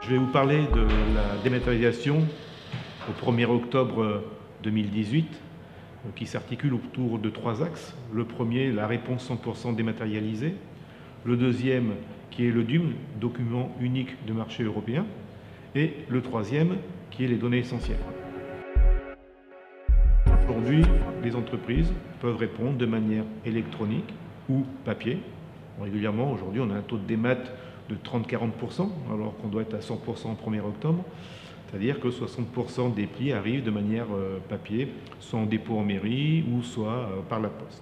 Je vais vous parler de la dématérialisation au 1er octobre 2018 qui s'articule autour de 3 axes. Le premier, la réponse 100% dématérialisée. Le deuxième, qui est le DUM, document unique de marché européen. Et le troisième, qui est les données essentielles. Aujourd'hui, les entreprises peuvent répondre de manière électronique ou papier. Régulièrement, aujourd'hui, on a un taux de démat de 30-40%, alors qu'on doit être à 100% au 1er octobre. C'est-à-dire que 60% des plis arrivent de manière papier, soit en dépôt en mairie ou soit par la poste.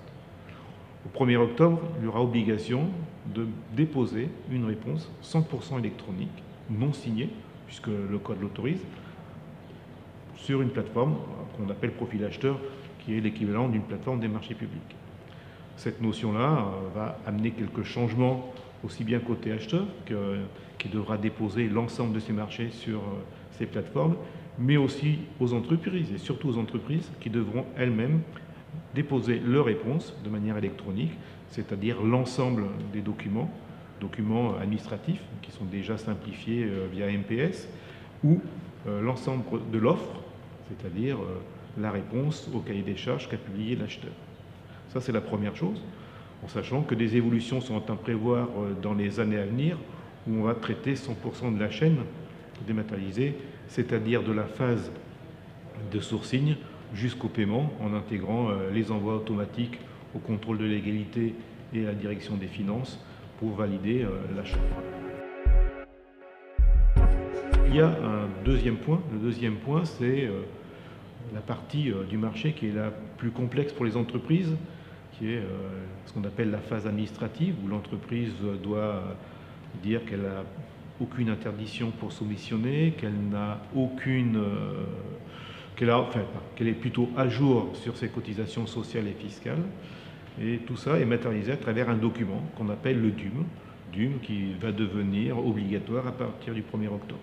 Au 1er octobre, il y aura obligation de déposer une réponse 100% électronique, non signée, puisque le code l'autorise, sur une plateforme qu'on appelle profil acheteur, qui est l'équivalent d'une plateforme des marchés publics. Cette notion-là va amener quelques changements, aussi bien côté acheteur, qui devra déposer l'ensemble de ses marchés sur ces plateformes, mais aussi aux entreprises, et surtout aux entreprises qui devront elles-mêmes déposer leurs réponses de manière électronique, c'est-à-dire l'ensemble des documents administratifs qui sont déjà simplifiés via MPS, ou l'ensemble de l'offre, c'est-à-dire la réponse au cahier des charges qu'a publié l'acheteur. Ça, c'est la première chose, en sachant que des évolutions sont à prévoir dans les années à venir, où on va traiter 100% de la chaîne dématérialisée, c'est-à-dire de la phase de sourcing jusqu'au paiement, en intégrant les envois automatiques au contrôle de légalité et à la direction des finances pour valider l'achat. Il y a un deuxième point. Le deuxième point, c'est la partie du marché qui est la plus complexe pour les entreprises, qui est ce qu'on appelle la phase administrative, où l'entreprise doit dire qu'elle n'a aucune interdiction pour soumissionner, qu'elle n'a aucune... qu'elle est plutôt à jour sur ses cotisations sociales et fiscales. Et tout ça est matérialisé à travers un document qu'on appelle le DUM qui va devenir obligatoire à partir du 1er octobre.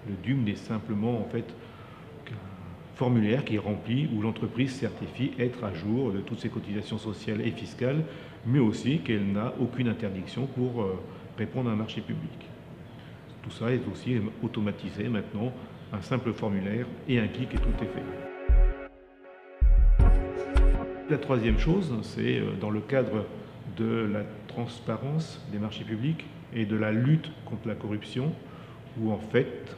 Le DUM n'est simplement en fait qu'un formulaire qui est rempli où l'entreprise certifie être à jour de toutes ses cotisations sociales et fiscales, mais aussi qu'elle n'a aucune interdiction pour répondre à un marché public. Tout ça est aussi automatisé maintenant, un simple formulaire et un clic et tout est fait. La troisième chose, c'est dans le cadre de la transparence des marchés publics et de la lutte contre la corruption, où en fait,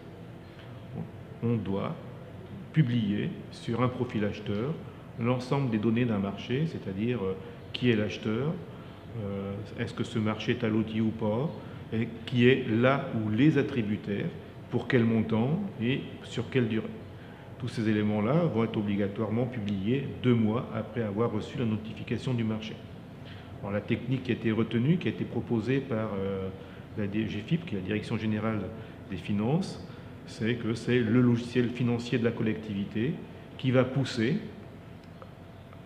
on doit publier sur un profil acheteur l'ensemble des données d'un marché, c'est-à-dire qui est l'acheteur, est-ce que ce marché est à l'outil ou pas, et qui est là ou les attributaires, pour quel montant et sur quelle durée. Tous ces éléments-là vont être obligatoirement publiés 2 mois après avoir reçu la notification du marché. Alors, la technique qui a été retenue, qui a été proposée par la DGFiP, qui est la Direction Générale des Finances, c'est que c'est le logiciel financier de la collectivité qui va pousser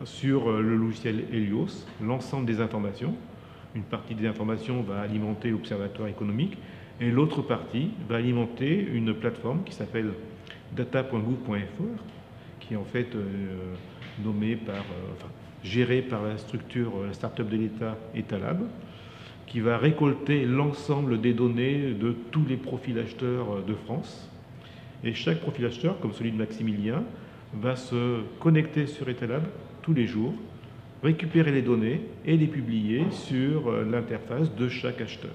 sur le logiciel Helios l'ensemble des informations. Une partie des informations va alimenter l'Observatoire économique et l'autre partie va alimenter une plateforme qui s'appelle data.gouv.fr, qui est en fait gérée par la structure, la start-up de l'État Etalab, qui va récolter l'ensemble des données de tous les profils acheteurs de France. Et chaque profil acheteur, comme celui de Maximilien, va se connecter sur Etalab tous les jours, récupérer les données et les publier sur l'interface de chaque acheteur.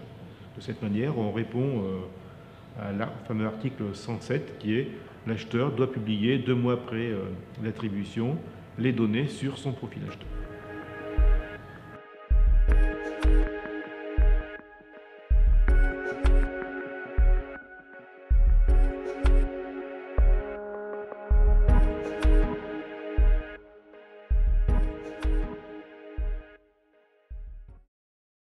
De cette manière, on répond à le fameux article 107 qui est l'acheteur doit publier 2 mois après l'attribution les données sur son profil acheteur.